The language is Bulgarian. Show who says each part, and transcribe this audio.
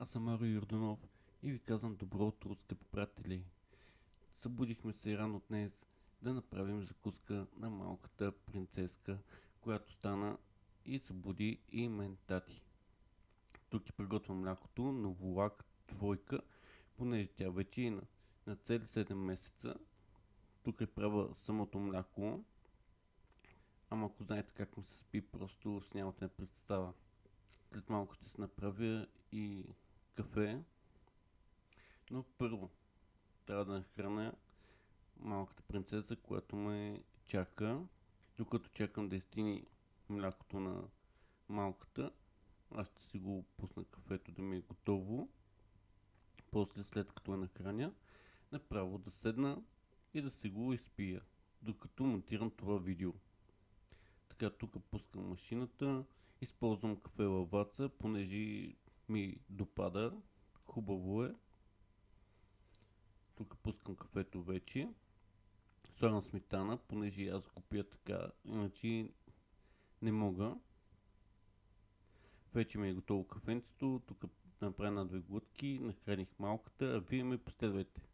Speaker 1: Аз съм Марио Йорданов и ви казвам добро утро, скъпи приятели. Събудихме се рано днес да направим закуска на малката принцеска, която стана и събуди и мен тати. Тук приготвям млякото на Волак двойка, понеже тя вече е на цели 7 месеца. Тук правя самото мляко, ама ако знаете как ми се спи, просто с нямате на представа. След малко ще се направя и кафе, но първо трябва да нахраня малката принцеса, която ме чака. Докато чакам да изтини млякото на малката, аз ще си го пусна кафето да ми е готово. После, след като я нахраня, направо да седна и да си го изпия, докато монтирам това видео. Така, тук пускам машината, използвам кафе лаваца, понеже ми допада. Хубаво е. Тук пускам кафето вече. Слагам сметана, понеже аз го пия така, иначе не мога. Вече ми е готово кафенцето, тук направя на 2 глътки, нахраних малката, а вие ме последвайте.